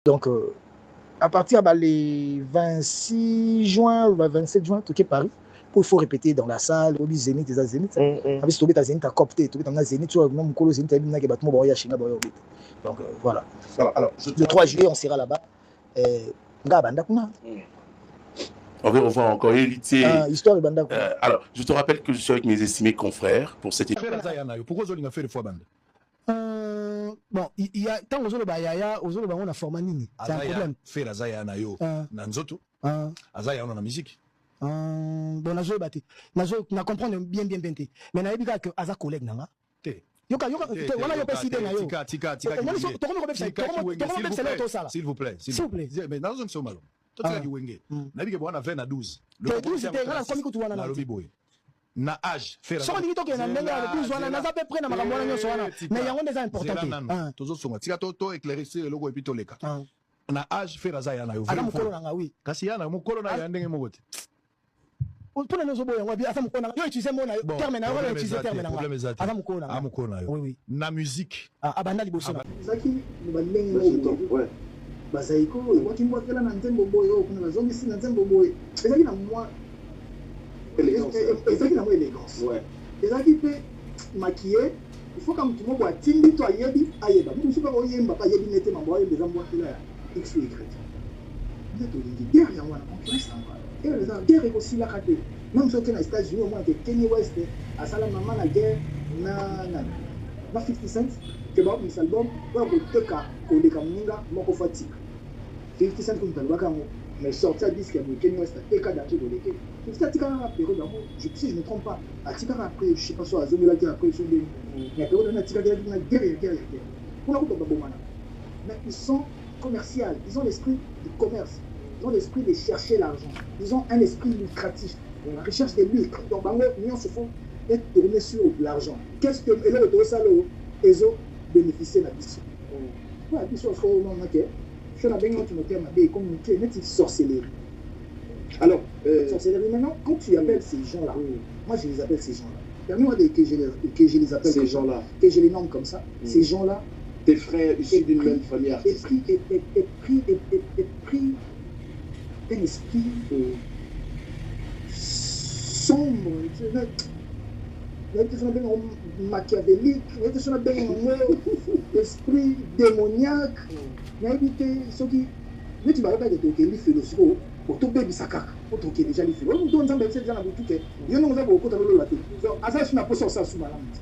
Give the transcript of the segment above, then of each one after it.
Donc, à partir les 26 juin, 27 juin, tout est Paris. Il faut répéter dans la salle, au Zénith, les Zénith. Avec ce que Zénith a copté, tout dans Zénith, tu vois, même Kolo Zénith, il y a des bâtiments, donc voilà. Alors, le 3 juillet, on sera là-bas. On va revoir encore héritier. Histoire de alors, je te rappelle que je suis avec mes estimés confrères pour cette émission. Pourquoi vous avez fait le fois bande? Bon, il y a tant aux Bayaya, aux autres, on a formé. C'est un problème. Faire la Zaya na yo, nanzoto. Azaya on a la musique. Bon, na zo bati. Na comprendre bien. Mais na yebika que Aza collègue nanga. Yoka, voilà yo peside na yo. S'il vous plaît. Mais dans un seul malo. Toi tu as dit wenge. Na bika bon na 20 à 12. Le 12 c'était là comme que tu vois na lobby boy. Na âge faire so ndiki toke na ndenga le 12 wana na za pe près na makambo wana nyoso wana mais yango ndeza important tozo songa tika to éclaircir le logo et puis to leka na âge faire azaya na yo ala mukolo nanga oui kasi yana mukolo na ndenge mogote pona nyoso boya ngwa bi asa mukolo nanga yo utiliser mona terme na yo utiliser terme nanga ala mukolo na yo oui na musique abanda liboso na zaki ba ndenge ouais bazaiko waki mwakela na nzembo boyo kuna bazongi si na nzembo boyo ezaki na moi ezaki na moi élégance ouais ezaki pe maquillé il faut comme tout le monde voit tindi to ayebi ayeba mutu suka ko yemba pa yebi nete mambo ayebi za mwakela ya x y ndeto lingi guerre ya wana concurrence encore et les guerre aussi la kate même si aux États-Unis au moins que Kanye West a sala maman la guerre na 50 Cent que ba mis album ba ko teka ko de kamunga moko fatika 50 Cent comme talwa mais sorti à disque avec Kanye West et ka danger de l'équipe c'est à dire qu'à période d'amour si je ne me trompe pas à tika après je sais pas soit Zombie la guerre après sur des mais période na tika de la guerre pour la ko bomana mais ils sont commerciaux ils ont l'esprit du commerce ils ont l'esprit de chercher l'argent ils ont un esprit lucratif la recherche des lucres donc bango ils se font être tournés sur l'argent qu'est-ce que et là le ça ils ont bénéficié de la mission ouais mission c'est au nom OK je la bien tu me terme de communiquer net sorcellerie alors sorcellerie maintenant quand tu appelles ces gens là moi je les appelle ces gens là permets-moi que je les appelle ces gens là que je les nomme comme ça ces gens là tes frères issus d'une même famille artistique et pris un esprit sombre machiavélique, esprit démoniaque, ce qui tu vas regarder les philosophes, pour tout bébé sakak, pour tout déjà les philosophes, on donne ça dans la boutique, il y a beaucoup de choses là. À ça, je n'ai pas ça sous ma langue.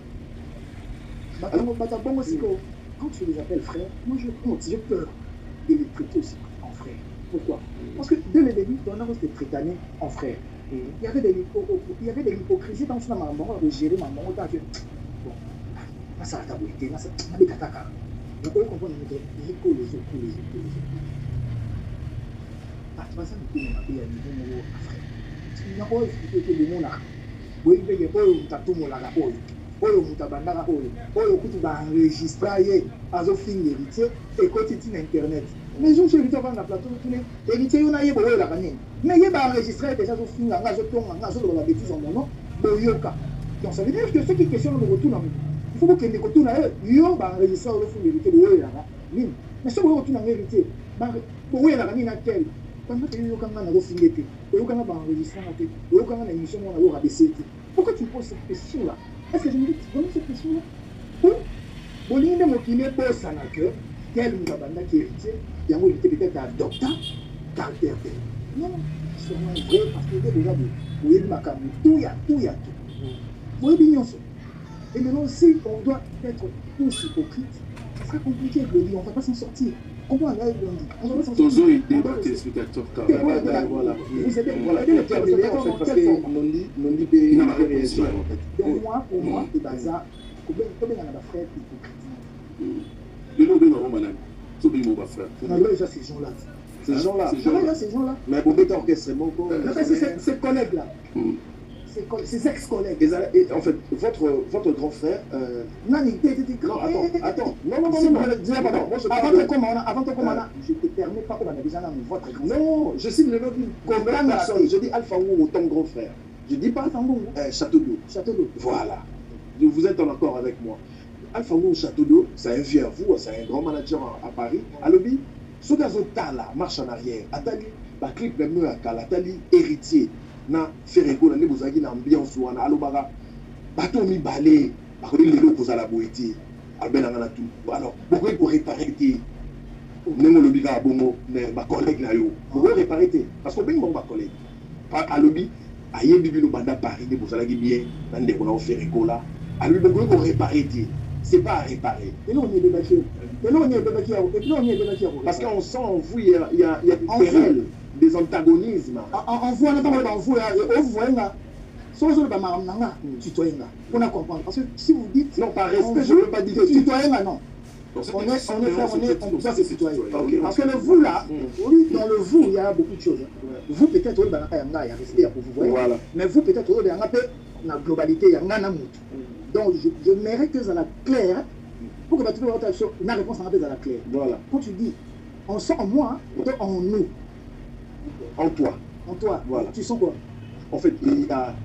Quand tu les appelles frères, moi j'ai peur de les traiter aussi en frères. Pourquoi? Parce que dès le début, on a resté traité en frères. Il y avait de l'hypocrisie dans ce moment, de gérer ma maman. Bon, ça a été, ça a été kataka. Donc, on comprend que les autres. Ah, tu vas ça, tu vas payer à niveau frère. Tu n'as pas expliqué que le monde a. Oui, il y a pas eu tout le monde là. Oyo mutabandaka oyo kutu ba enregistrer azo film héritier et quotidien internet mais je suis héritier dans la plateau tourner héritier yo na yebo oyo la kanini mais yeba enregistrer déjà zo film nga zo tonga nga zo la bêtise en mon nom boyoka donc ça veut dire que ceux qui questionnent le retour il faut que les retour na yo ba enregistrer le film héritier oyo la nini mais ce retour na héritier ba oyo la kanini na quel pendant que yo kanga na go film té oyo kanga ba enregistrer na té oyo kanga na émission na yo rabaisser pourquoi tu poses cette question là? Est-ce que je me dis, tu connais cette question-là? Oui. Bon, il y a des qui n'est ça n'a que tel ou l'abandon qui est héritier, il y a peut-être un docteur, caractère. Non, c'est vrai parce que déjà, vous voyez, tout y a tout. Vous voyez, bien sûr. Et maintenant, si on doit être tous hypocrites, ça sera compliqué de le dire, on ne va pas s'en sortir. Comment on a eu on va pas s'en sortir. Tozo est débattu, spectateur. Voilà. Vous êtes le terminer en fait parce que non dit pays réagir en fait. Donc moi, pour moi, c'est bazar. Combien on a frère hypocrite. Le nom de nos malades. Tout le monde va faire. On a déjà ces gens-là. Ces gens-là. Mais pour mettre orchestre, c'est bon. C'est ces collègues-là. Ses ex-collègues. Et en fait, votre grand frère. Non, attends. Non. Avant de commencer, je te permets pas qu'on a déjà dans votre grand frère. Non, je cible le nom d'une personne. Je dis Alpha Ou, ton grand frère. Je dis pas Alpha Ou, Château d'eau. Voilà. Vous êtes en accord avec moi. Alpha Ou, Château d'eau, c'est un vieux à vous, c'est un grand manager à Paris. À Lobby, Ce gars là marche en arrière. Atali, ba clip même à Kala, Atali héritier. Na Ferrego, na nebozagi na ambiance ou na alobara. Bato mi balé, ba kodi lelo koza la boété. Albena na tout. Alors, pourquoi il faut réparer Nengo lobi ka bongo, ba collègue na yo. Pourquoi réparer parce que ben bon ba collègue. Pas à lobby, aye bibi no banda Paris nebozalaki bien, na ndeko na Ferrego là. À lui pourquoi il faut réparer c'est pas à réparer. Et nous on est débattu. Parce qu'on sent en vous, il y a des querelles, des antagonismes. En vous, on voit là. Sans le bamaranga, citoyen là. On a compris. Parce que si vous dites. Non, par respect, je ne veux pas dire citoyen là, non. On est ça, c'est citoyen. Parce que le vous là, dans le vous, il y a beaucoup de choses. Vous, peut-être, il y a respect pour vous voyez. Mais vous, peut-être, il y a la globalité, il y a un donc, je mérite que ça la claire. Pour que tu aies une réponse à la claire. Voilà. Quand tu dis, on sent en moi, en nous. En toi. En toi. Voilà. Tu sens quoi? En fait,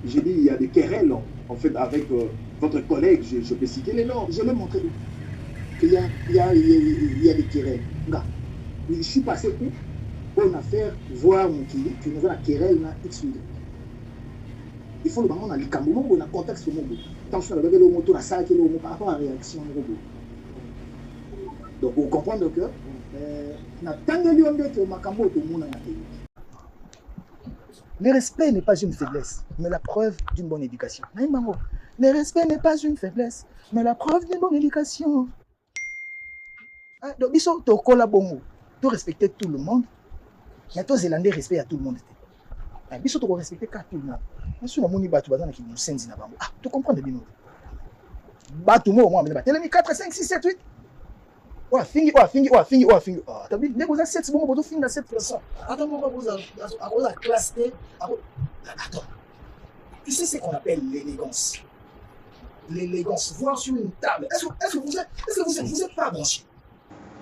j'ai dit, il y a des querelles, en fait, avec votre collègue, je peux citer les noms. Je l'ai montré. Il y a des querelles. Regarde, je suis passé pour une affaire, voir mon qui nous a la querelle, X. Il faut le moment dans les camons, on a contexte au monde. Attention, avec le moto, la salle qui est par rapport à la réaction du robot. Donc, vous comprenez que le respect n'est pas une faiblesse, mais la preuve d'une bonne éducation. Le respect n'est pas une faiblesse, mais la preuve d'une bonne éducation. Donc, il faut respecter tout le monde, mais tous les Zélandais respectent à tout le monde. Il faut respecter tout le monde. Tu comprends bien. Tu comprends 4, 5, 6, 7, 8. Fingi. T'as vu, vous avez 7 secondes pour finir 7 personnes. Attends, vous avez classé. Attends. Tu sais ce qu'on appelle l'élégance. L'élégance, voir sur une table. Est-ce que vous êtes pas branché?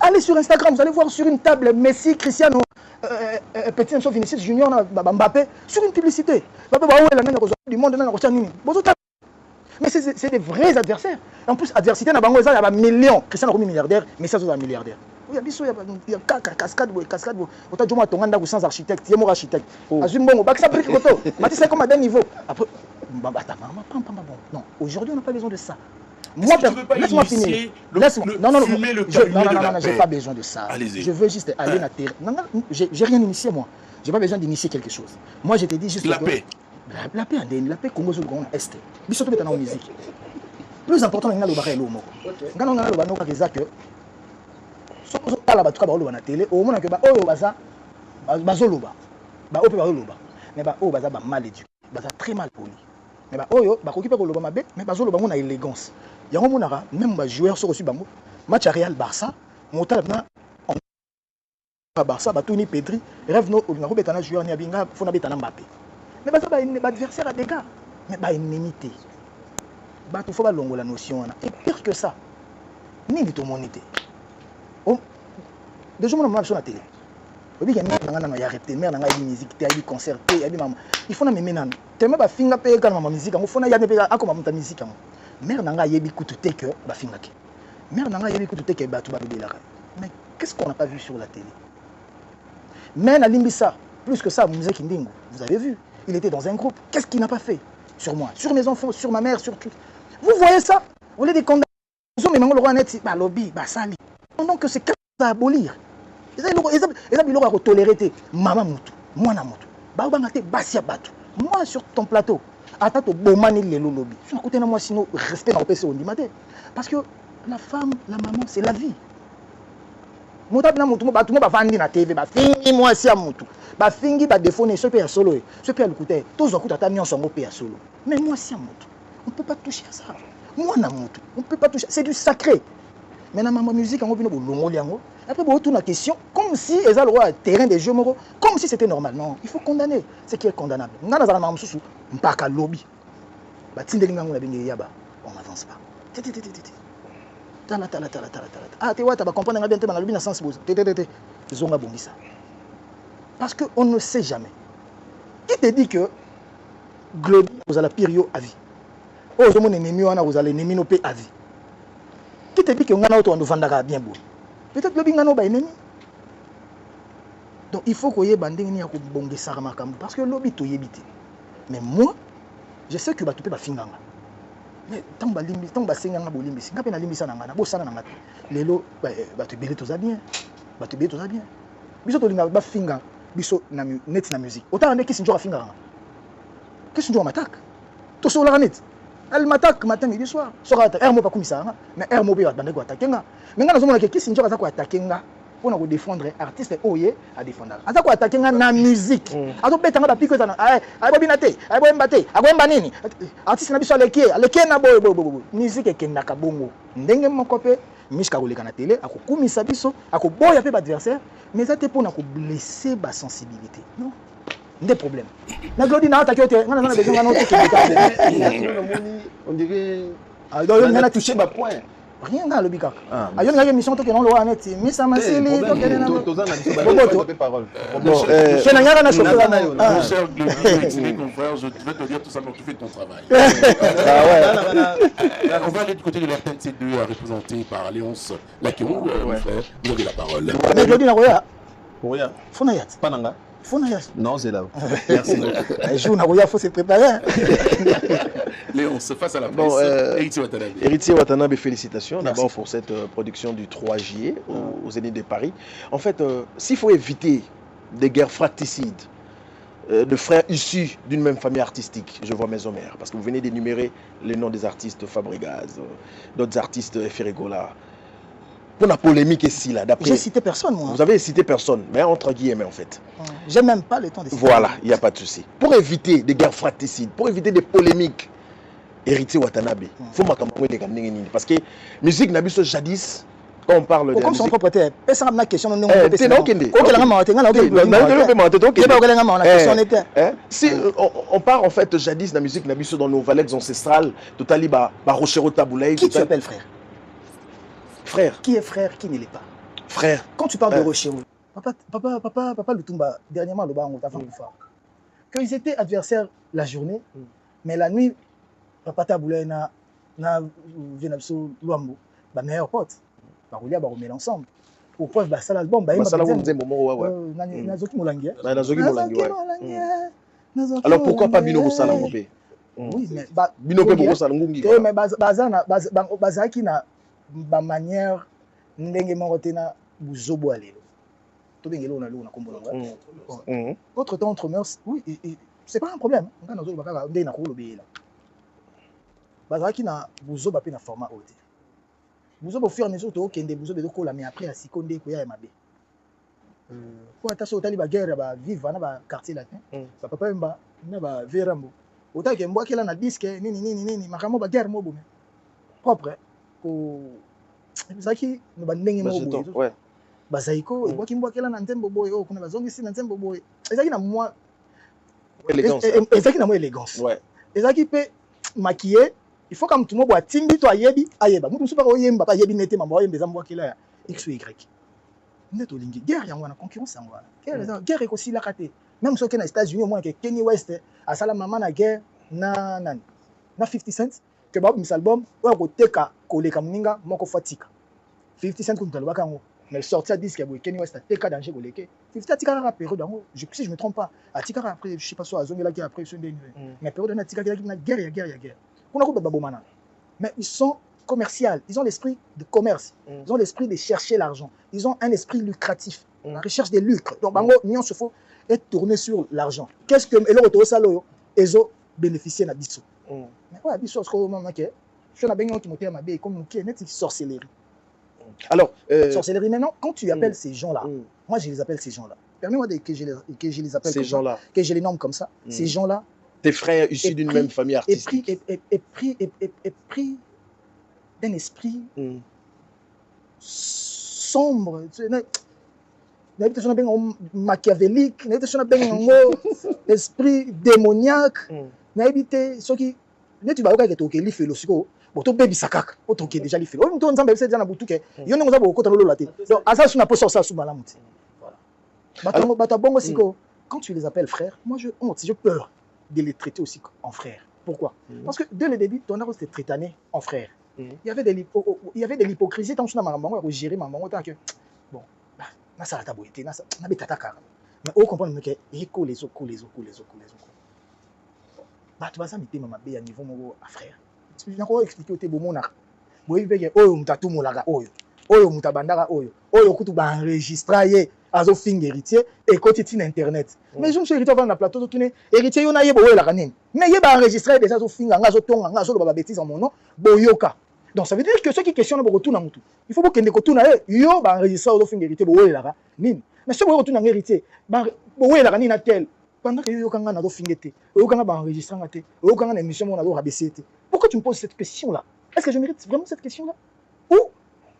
Allez sur Instagram, vous allez voir sur une table Messi, Cristiano, Petit Enzo Vinicius Junior, Mbappé, sur une publicité. Du monde, mais c'est des vrais adversaires. En plus, adversité, il y a des millions. Cristiano est milliardaire, mais ça, c'est un milliardaire. Il y a cascade, sans architecte, il y a architecte. C'est comme à d'un niveau. Non, aujourd'hui, on n'a pas besoin de ça. Moi, laisse-moi finir. Non, j'ai pas besoin de ça. Je veux juste aller à la terre. Non, j'ai rien initié, moi. J'ai pas besoin d'initier quelque chose. Moi, je te dis juste la paix. La paix Congo sur le Grand Est. Mais surtout dans la musique. Plus important, c'est le barré l'homme. Quand on a le barré, c'est que si on a la télé, on a que mais mal éduqué, très mal poli. Mais mais élégance. Il y a même un joueur sur le match à Real Barça, Barça, Batuni Pedri, rêve no joueur ni abinga, faut na betana Mbappé. Mais adversaire à dégâts, mais inimité. Il faut longo la notion et pire que ça. Ni du tout monité. Déjà on a sur la télé. Il y a arrêté, mère n'a musique, il y a concert, il y a maman. Il faut na menan. Tellement ba finga pe quand ma musique, il faut na ya ne pe akoma muta musique. Mère n'a yebi kututé que ba finga ke. Mère n'a yebi kututé que ba tu ba bela. Mais qu'est-ce qu'on n'a pas vu sur la télé? Mais na limbisa, plus que ça, musique Kindingo. Vous avez vu, il était dans un groupe. Qu'est-ce qu'il n'a pas fait sur moi, sur mes enfants, sur ma mère, sur tout. Vous voyez ça? Vous voulez des condamnés? Ils ont le roi net, bah lobby, bah sali. Donc c'est qu'à abolir. Ils ont toléré maman moutou, moi na moutou. Bah basia batu. Moi sur ton plateau, attends to bomani le lobby. Sur côté na moi sinon respect dans PC on dit matin. Parce que la femme, la maman, c'est la vie. Mouta na moutou, bah tout le monde va vendre na TV, bah fingi moi si à moutou. Bah fingi bah défone ce pays à solo, ce pays à l'écouter. Tous écoutent à mis ensemble au pays à solo. Mais moi si à moutou. On ne peut pas toucher à ça. Moi, on ne peut pas toucher. C'est du sacré. Mais dans ma musique, on a après, on tourne la question, comme si ils ont le droit à terrain des jeux moraux, comme si c'était normal. Non, il faut condamner ce qui est condamnable. On n'a pas de lobby. On n'avance pas. Ah, tu vois, tu vas comprendre bien dans le lobby dans le sens ils ont abomi ça. Parce qu'on ne sait jamais. Qui te dit que Globe, vous avez la période à vie? Oh, je m'en ai mis, vous allez nommer nos pays à vie. Qui te dit que on a autre on bien beau? Peut-être le bingano ba ennemi. Donc il faut que vous banding ni akobonge saramakam parce que lobby to yebite. Mais moi je sais que batu pe ba finganga. Mais tant ba limbi tant ba senganga bo limbi singa pe na limbi sana ngana bo sana ngana. Lelo batu belé to za bien. Batu belé to za bien. Biso to linga ba finga biso na net na musique. Autant ande ki sinjo finganga. Ki sinjo matak. To so la net. Elle m'attaque matin midi soir. Sora ermo pa kumisanga mais ermo be bande ko attaquenga. Mais ngana zo mona ke ki sinjo za ko attaquenga. Pour nous défendre artiste oye à défendre. Ata ko attaquer na musique. Ato betanga ba piko na ay bobinate, ay bombate, ay banini. Artiste na biso aleke na boy. Musique e kenda ka bongo. Ndenge moko pe miska koleka na télé, akokumisa biso, akoboya pe ba adversaire, mais ça te pour na ko blesser ba sensibilité. Non. Des problèmes. Na glodi na attaquer te, ngana na besoin ngana te. On dirait on a touché ba point. Rien dans le bicak. Ayo nga émission to ke non lo anet, mi sa maseli to ke na. Parole. Bon, je n'ai rien à chauffer. Mon cher Glody, confrère, je vais te dire tout simplement, tu fais ton travail. On va aller du côté de l'RTNC2, représenté par Léonce Lakéon, mon frère. Vous avez la parole. Mais Glody na roya. Roya. Fonayat. Pananga. Fonayat. Non, c'est là. Merci. Un jour na roya faut se préparer. Léonce, face à la presse, Héritier Watanabe. Héritier Watanabe, félicitations d'abord pour cette production du 3 juillet au Zénith de Paris. En fait, s'il faut éviter des guerres fratricides de frères issus d'une même famille artistique, je vois mes homères, parce que vous venez d'énumérer les noms des artistes Fabregas, d'autres artistes Ferregola. Pour la polémique ici, là, d'après. J'ai cité personne, moi. Vous avez cité personne, mais entre guillemets, en fait. J'ai même pas le temps de citer. Voilà, il n'y a pas de souci. Pour éviter des guerres fratricides, pour éviter des polémiques, Héritier Watanabe, il faut m'accompagner les gamins. Parce que musique n'a plus jadis, quand on parle de. Comme son propriétaire, personne n'a question. Si on part en fait jadis, la musique n'a plus dans nos vallées ancestrales, tout à l'heure, Rochero Taboulaï. Qui tu appelles frère? Frère. Qui est frère, qui ne l'est pas? Frère. Quand tu parles de Rochero, papa Lutumba, dernièrement, le baron, quand ils étaient adversaires la journée, mais la nuit, papa Taboulaï na Vienabso Luambo, ma meilleure pote, Baroulia, Baromel ensemble. Pour preuve, ça l'album, alors pourquoi pas Bino Rossala Mobé? Oui, mais Bino Rossala Ngungi. Mais Bazaki na ba manière ndenge morotena buzobo alelo. To bengelo na lo na kombola. Autre temps entre mœurs, oui, c'est pas un problème. On a baka ndé na ko lobela. Bazaki na buzoba pe na format haute. Buzoba au fur et à mesure to kende buzoba de ko la mais après à sikonde ko ya mabe. Ko ata so tali ba guerre ba vivre na ba quartier latin. Papa mba na ba verambo. Otake mbwa kila na disque nini makamo ba guerre mo bo. Propre. Zaki no bandenge mo boy bazaiko e boki mbwa kela na ntembo boy o kuna bazongi si na ntembo boy ezaki na moi élégance ezaki na moi élégance ouais ezaki pe maquillé il faut comme tout mo boa timbi to ayebi ayeba mutu super oyemba pa yebi nete mamba oyemba za mbwa kela ya x ou y ndeto lingi guerre yango na concurrence yango guerre ko si la raté même so que na États-Unis au moins que Kanye West a sala mama na guerre na 50 Cent que Bob mis album ou ko teka koleka muninga moko fatika 50 Cent kunta lobaka ngo mais sorti à disque ya Kanye West teka danger koleke 50 tika la période dango si je me trompe pas a tika après je sais pas soit azongela qui après ce dernier mais période na tika na guerre kuna ko babomana mais ils sont commerciaux, ils ont l'esprit de commerce, ils ont l'esprit de chercher l'argent, ils ont un esprit lucratif, la recherche des lucres. Donc bango nion se faut être tourné sur l'argent. Qu'est-ce que et le retour salo ils ont bénéficié na biso. Mais quoi biso ce que maman que je na bengo qui monter ma bé comme qui est net sorcellerie. Alors sorcellerie maintenant quand tu appelles ces gens-là, moi je les appelle ces gens-là. Permets-moi que je les appelle ces gens-là, que je les nomme comme ça. Ces gens-là tes frères issus d'une même famille artistique et pris d'un esprit sombre, machiavélique, esprit démoniaque, ce qui tu vas que tu es philosophe, bon tu baby sakak, tu es déjà li philo. On t'en ensemble c'est déjà boutuke. Yo n'onza beaucoup dans la tête. Donc à ça sur na poste ça sous malamuti. Voilà. Bata bongo siko. Quand tu les appelles frères, moi je peur de les traiter aussi en frères. Pourquoi? Parce que dès le début, ton art c'était traité en frères. Il y avait de l'hypocrisie tant que je n'ai pas géré maman autant que bon na ça ta boité na ça na betata car mais au comprendre que éco les autres bah tu vas ça mettre ma bé à niveau mon frère tu n'as pas expliqué au té bon na boyi bege oyo mutatu molaka oyo mutabandaka oyo kutu ba enregistrer azo finger héritier et côté tin internet mais je me suis héritier dans la plateau de tourner héritier yo na yebo oyo la kanini mais yeba enregistrer déjà zo finger nga zo tonga nga zo ba bêtise en mon nom boyoka donc ça veut dire que ceux qui questionnent beaucoup tout na mutu il faut que ndeko tout na yo ba enregistrer zo finger héritier boyo la nini mais ce boyo tout na héritier ba boyo la kanini na tel pendant que yo kanga na zo finger te yo kanga ba enregistrer nga te yo kanga na émission mo na zo rabaisser te pourquoi tu me poses cette question là est-ce que je mérite vraiment cette question là ou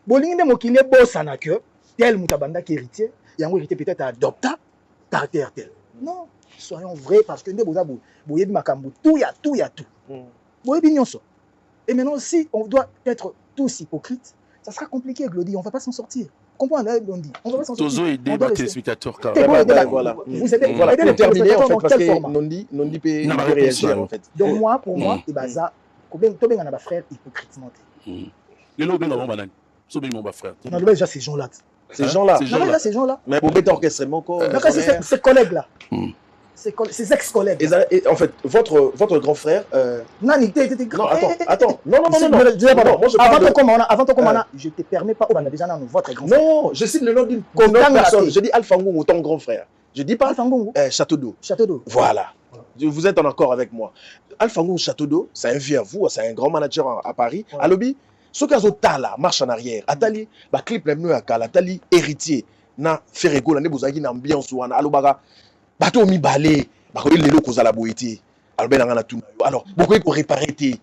bolingi nde mokili bosana que tel mutabanda qui héritier yango héritier peut-être adopta caractère tel non soyons vrais parce que nde boza boyebi makambo tout ya tout boyebi nyonso et maintenant si on doit être tous hypocrites ça sera compliqué Glody on va pas s'en sortir comprends là on dit on va pas s'en sortir Tozo aider les téléspectateurs voilà vous aidez voilà pour terminer en fait parce que format Nondi peut réagir en fait donc moi pour moi et baza tobenga na ba frère hypocritement les lots benga banane so benga ba frère non déjà ces gens là ces gens-là. Ces gens-là. Mais pour mettre orchestrement quoi. Ces collègues-là. Ces ex-collègues. Et en fait, votre grand frère. Non, attends. Non. Avant ton commandant, je te permets pas. Déjà, non, votre grand frère. Non, je cite le nom d'une personne. Je dis Alpha Ngongo, ton grand frère. Je dis pas Alpha Ngongo. Château d'eau. Voilà. Vous êtes en accord avec moi. Alpha Ngongo Château d'eau, c'est un vieux à vous, c'est un grand manager à Paris. À Lobby. Ce cas Tala marche en arrière. Atali, ba clip le mieux à Kala, Atali héritier. Na Ferrego, na nebozagi na ambiance ou na alobaga. Bato mi balé, ba ko lelo ko za la boité. Alors, beaucoup ko réparer.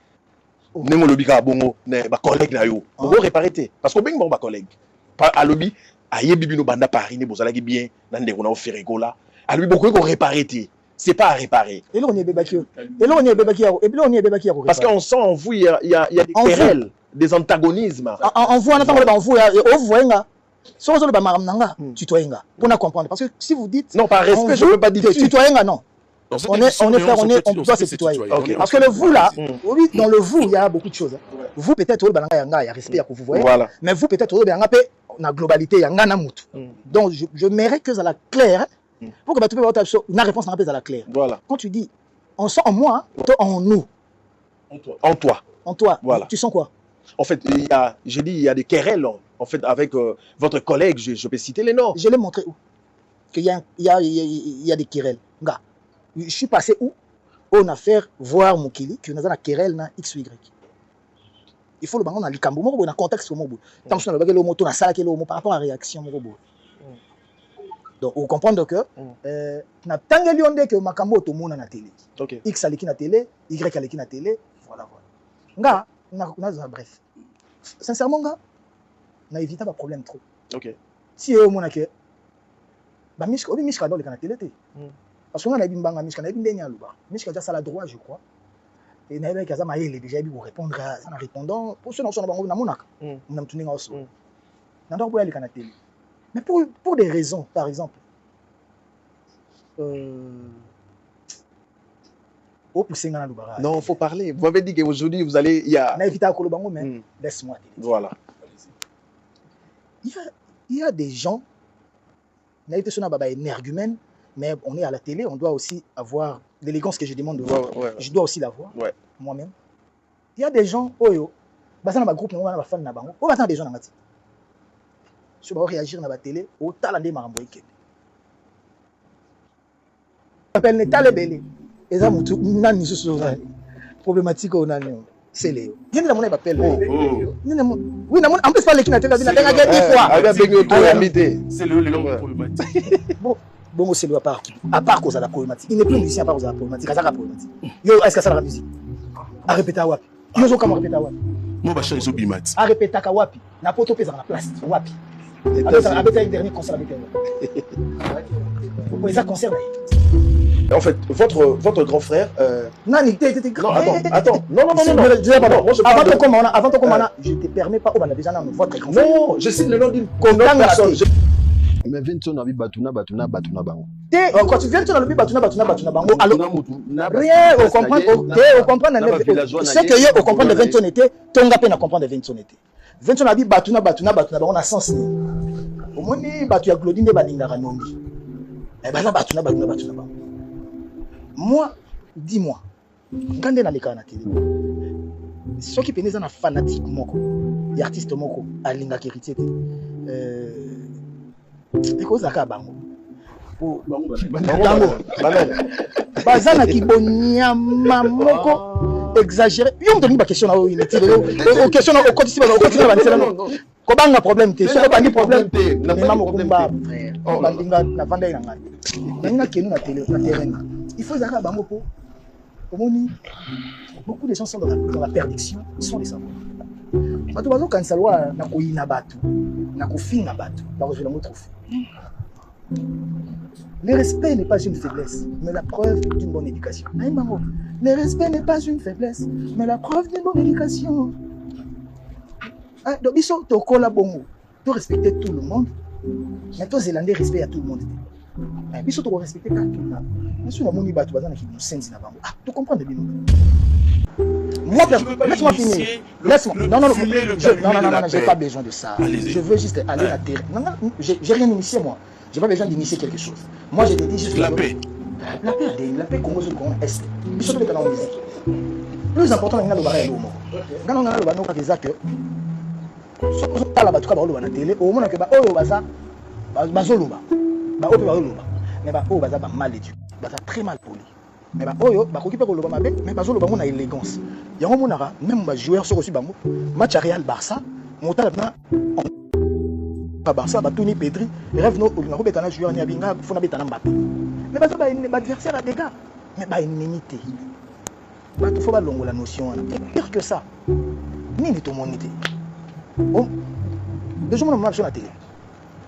Nengo lobi ka bongo, ne ba collègue na yo. Beaucoup réparer parce que ben ba collègue. Pas à lobby, aye bibino banda Paris ne bozalaki bien na ndeko na Ferrego là. À lui beaucoup ko réparer. C'est pas à réparer. Et là on est bébakio. Et là on est bébakio. Parce qu'on sent en vous il y a des querelles. Des antagonismes. On voit en voit si vous avez tutoyenga pour comprendre parce que si vous dites non par respect je ne peux pas dire tutoyenga non on doit se tutoyer parce que le vous là dans le vous il y a beaucoup de choses vous peut-être il y a respect pour vous voyez mais vous peut-être la globalité yanga na mutu donc je mérite que ça la claire pour que tu peux avoir une réponse à la claire voilà quand tu dis on sent en moi en nous en toi voilà tu sens quoi. En fait, il y a des querelles en fait, avec votre collègue, je peux citer les noms. Je l'ai montré où qu'il y a des querelles. Je suis passé où on a fait voir Mokili que nous avons des querelles dans X ou Y. Il faut le bango dans le cambo, on a contexte sur Mobo. Tant que le moto na sala par rapport à la réaction Mobo. Donc, vous comprenez que na tangeli onde que makambo to mona na télé. X aleki na télé, Y aleki na télé, voilà. Bref. Sincèrement, gars, on a évité un problème trop. Ok. Si on a que, bah Mishka dans le canal télé, parce qu'on a bien banga Mishka, on a bien dernier louba. Mishka déjà ça la droit, je crois. Et n'avait qu'à ça maïl déjà pour répondre à ça en répondant. Pour ceux qui sont dans mon acte, on a tourné aussi. On doit voir le canal télé. Mais pour des raisons, par exemple. Non, il faut parler. Vous m'avez dit qu'aujourd'hui, vous allez... Il y a... mais laisse-moi dire. Voilà. Il y a des gens, énergumène, mais on est à la télé, on doit aussi avoir l'élégance que je demande de voir. Je dois aussi l'avoir, moi-même. Il y a des gens, dans ma groupe, on a fan na bango. On attend des gens dans la télé. Si on réagir dans la télé, au talent marambo eke. Appelle Netale Belé. Et ça, problématique au nano. C'est Léo. Il y a des gens qui m'appellent. Oui, en plus, pas les qui n'ont pas dit c'est le problématique. Bon, c'est lui à part cause de la problématique. Il n'est plus musicien à part cause de la problématique. Yo, est-ce que ça la musique? À répéter à Wapi. Yo, zo comment répéter à Wapi? Moi, je suis bimati. À répéter à Wapi. N'a pas topé dans la place. Wapi. Avec un dernier concert avec elle. Oui, ça concerne. En fait, votre grand frère. Non, attends. Non. Avant ton commandant, je te permets pas. Déjà, votre grand frère. Non, je cite le nom d'une personne. Mais Vincent a vu Batuna Bango. Quand tu viens, tu as vu Batuna Bango. Rien, on comprend. C'est que on comprend de Vincent était, ton gars n'a comprendre de Vincent était. Vincent a vu Batuna Bango, on a sens. Au moins, Batu a Glodine de Baninga Ranombi. Eh ben là, moi, dis-moi, quand on est dans les cas na télé, ceux qui pénètrent dans fanatique moko, les artistes moko, à l'inga qui héritier, et quoi ça bango? Bango, bazana qui bonia moko exagéré. Yo me donne pas question na o inutile. O question na o continue ba non. Ko banga problème te, so ba ni problème te. Mais maman ko ba frère. Ba linga na vanda ina ngai. Ninga kenu na télé, na terrain. Il faut zaka bango po. Beaucoup de gens sont dans la perdition, ils sont des savants. Bato bazo kanisa lwa na ko ina bato, na ko finga bato, ba ko jela mo trophée. Le respect n'est pas une faiblesse, mais la preuve d'une bonne éducation. Le respect n'est pas une faiblesse, mais la preuve d'une bonne éducation. Donc, il faut respecter tout le monde, mais toi, Zélandais, respect à tout le monde. Il faut respecter tout le monde. Tu comprends de bien. Moi, laisse-moi finir. Laisse-moi. Non, j'ai pas besoin de ça. Je veux juste aller à la terre. Non, j'ai rien initié, moi. Je n'ai pas besoin d'initier quelque chose. Moi, je te dis juste la paix. La paix Congo sur le Congo Est. Il faut que tu aies la musique. Le plus important, c'est que tu aies l'homme. Quand on a le banon, c'est que si on a la télé, au moins, on a mais mal éduqué, très mal poli. Mais élégance. Il y a même un joueur sur aussi match à Real Barça, Barça, Batuni Pedri, rêve no betana joueur ni abinga fona betana Mbappé. Mais bato ba adversaire à dégâts, mais ba inimité. Bato faut ba longo la notion. Pire que ça. Ni de ton monité. Bon. Les gens m'ont sur la télé.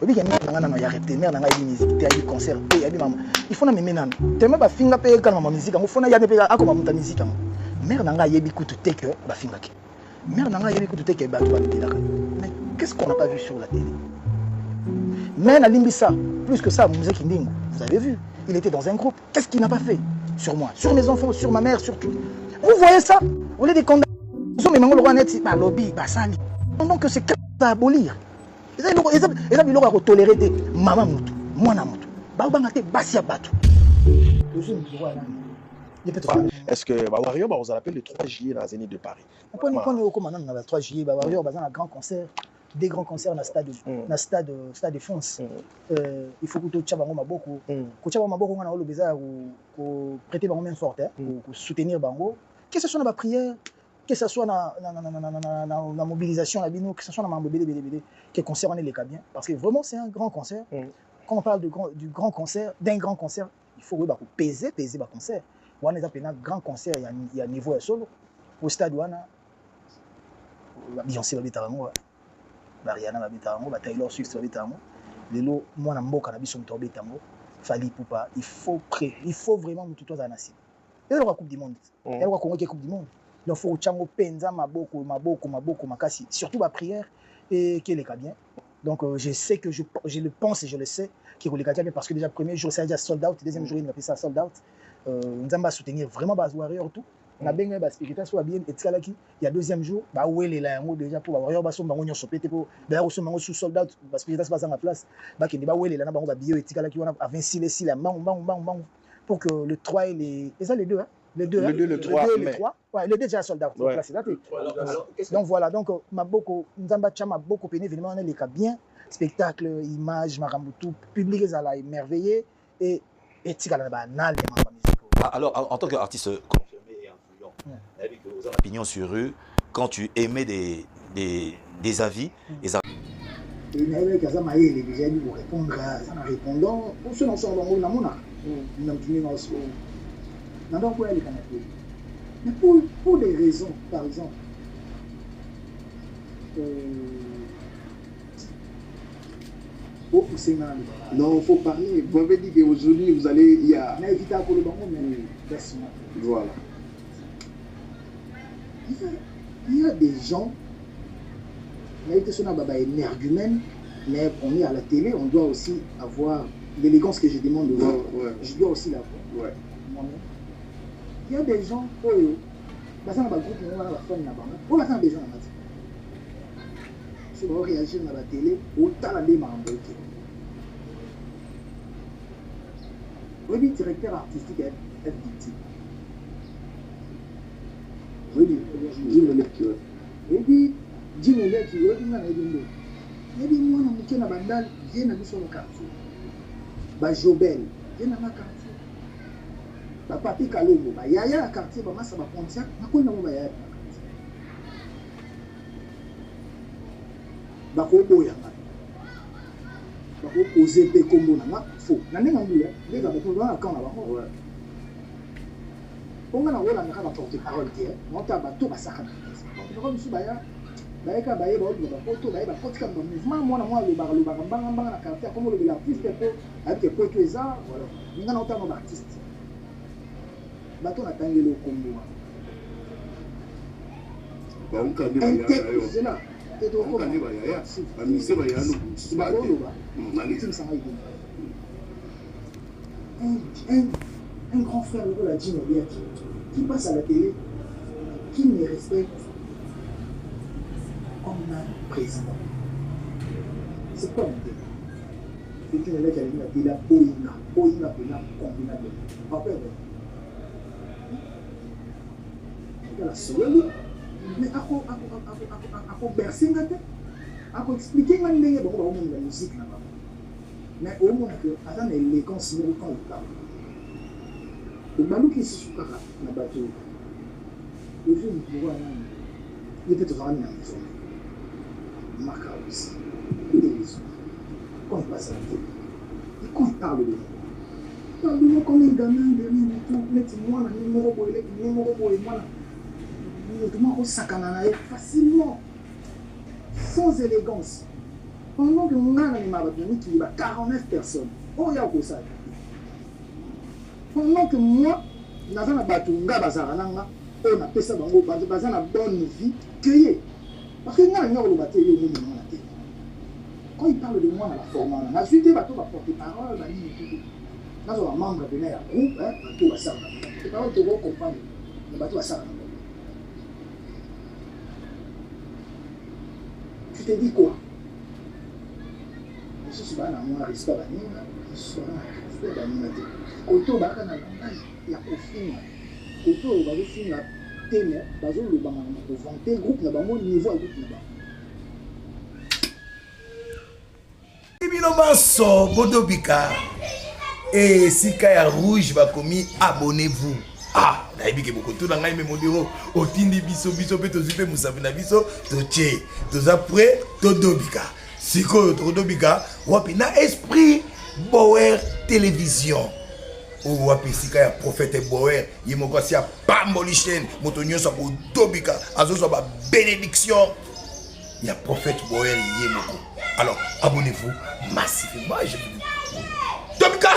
Obi ya na ya répéter mère na ya musique, te ya concert, te ya maman. Il faut na memena. Tellement ba finga pe quand ma musique, on fona ya ne pe akoma muta musique. Mère na yebi kutu te que ba finga ke. Mère na yebi kutu te que ba to ba telaka. Mais qu'est-ce qu'on n'a pas vu sur la télé? Mais Nalimbissa, plus que ça, Mouzé Kindingo, vous avez vu, il était dans un groupe. Qu'est-ce qu'il n'a pas fait sur moi, sur mes enfants, sur ma mère, sur tout? Vous voyez ça? Vous voulez des condamnés? Donc c'est à abolir. Ils ont toléré des maman moutou, moi na moutou. Baoubangate, Bassia Batou. Est-ce que Warrior, vous appelle le 3 juillet dans la Zénith de Paris? On peut nous connaître le 3 juillet, Warrior, un grand concert. Des grands concerts dans le stade de France. Il faut que tu aies beaucoup. Que tu aies beaucoup pour prêter beaucoup main forte, pour soutenir Bango. Que ce soit dans la prière, que ce soit dans la mobilisation, que ce soit dans la mobilisation, que le concert en est les cas bien. Parce que vraiment, c'est un grand concert. Quand on parle d'un grand concert, il faut peser le concert. On a un grand concert, il y a un niveau solo. Au stade, Beyoncé va être Mariana Babitango, Taylor Swift Babitango, Lelo, moi, Namboka, Nabiso Mtobetango, Fali Poupa, il faut vraiment tout toi à Nassim. Il y a la Coupe du Monde. Il y a la Coupe du Monde. Donc, il faut que Penza, Maboko, Makasi, surtout ma prière, et qu'il est bien. Donc, je sais que je le pense et je le sais qu'il est bien parce que déjà, le premier jour, c'est déjà sold out, le deuxième jour, il a fait ça sold out. Nous allons soutenir vraiment les Warriors tout. On a bien spectateur soit bien et il y a deuxième jour bah où est là déjà pour Warriors bah son bango nyonso pété pour d'ailleurs son bango sous soldat parce que c'est pas en place bah qui bah où est là na bango bah bio et tikala qui on a 26 les 6 là bang pour que le 3 et les et ça les deux hein le 3 ouais le 2 déjà soldat donc là c'est là donc voilà donc maboko nzamba chama beaucoup péné évidemment on est les cas bien spectacle image marambutu public ça là émerveillé et tikala bah nal alors en tant qu'artiste avec vos opinions sur eux, quand tu émets des avis, les avis. Mais pour des raisons, par exemple, non, il faut parler. Vous avez dit qu'aujourd'hui, vous allez. Il y a. Voilà. Il y a des gens, il y a été son énergumène, mais on est à la télé, on doit aussi avoir l'élégance que je demande de voir. Je dois aussi l'avoir. Ouais. Il y a des gens, il y a des gens si on réagir à la télé, autant la démarche. Oui, directeur artistique est victime. Oui, Jim Lecture. Et puis, Jim Lecture, il y a des mois qui ont bandal, viennent à sur le quartier. Bah, Jobel, viennent à ma quartier. Bah, Papi Kalombo, bah, Yaya à quartier, bah, Massa, bah, Pontiac, bah, qu'on a mon Yaya à quartier. Bah, Kobo, Yama. Bah, oser pe combo, n'a faux. N'a n'est pas voulu, les gars, on va quand on va. On a un porte-parole qui est, on a un tour à sa caméra. On a un baya, baya, baya, photo, baya, porte comme mouvement, moi, le bar, bang, la carte, comme le l'artiste, avec les potes, ça, voilà. On a un artiste. Bateau n'a pas le combo. C'est là. Un grand frère de la Jim qui passe à la télé, qui me respecte comme un président. C'est pas mon débat. C'est une élève qui a dit qu'il a Boïna, combinable. Rappelle. Il a sauvé. Mais à quoi bercer la tête, à quoi expliquer la musique là-bas. Mais au moins que, attends, l'élégance, quand il parle. Le malou qui se soukara na bateau. Le film pour voir il était toujours en maison. Marca aussi. Quand il passe à la télé, et quand il parle de nous, parle de nous comme un gamin de rien du tout. Mettez-moi le numéro pour moi. Nous sakana facilement, sans élégance. Pendant que nous avons qui a 49 personnes, oh, il y a ça. Pendant que moi, nous avons un bateau, on a fait ça dans le bateau, on a une bonne vie, cueillir. Parce que nous avons le bateau, quand il parle de moi dans la forme, on a suivi le bateau, on va porter parole, nous avons un membre de l'air groupe, le bateau va s'arrêter. Les paroles te vont comprendre, le bateau va s'arrêter. Tu te dis quoi? Je suis pas dans mon respect, je suis pas dans mon respect. Koto baka na langage ya kofina. Koto ba kofina teme bazo lo banga na ko vanter groupe na bango niveau groupe na bango. Ibino baso bodobika et sika ya rouge ba komi abonnez-vous. Ah, nayebi ke bokoto na ngai me modero otindi biso pe tozipe musabe na biso toche toza prêt todobika. Siko todobika wapi na esprit Bower télévision. Ou wapi sika ya prophète Bower yemoko si ya pamboli chaîne moto nyonso ko dobika azozo ba bénédiction. Il y a prophète Bower yemoko. Alors abonnez-vous massivement. Dobika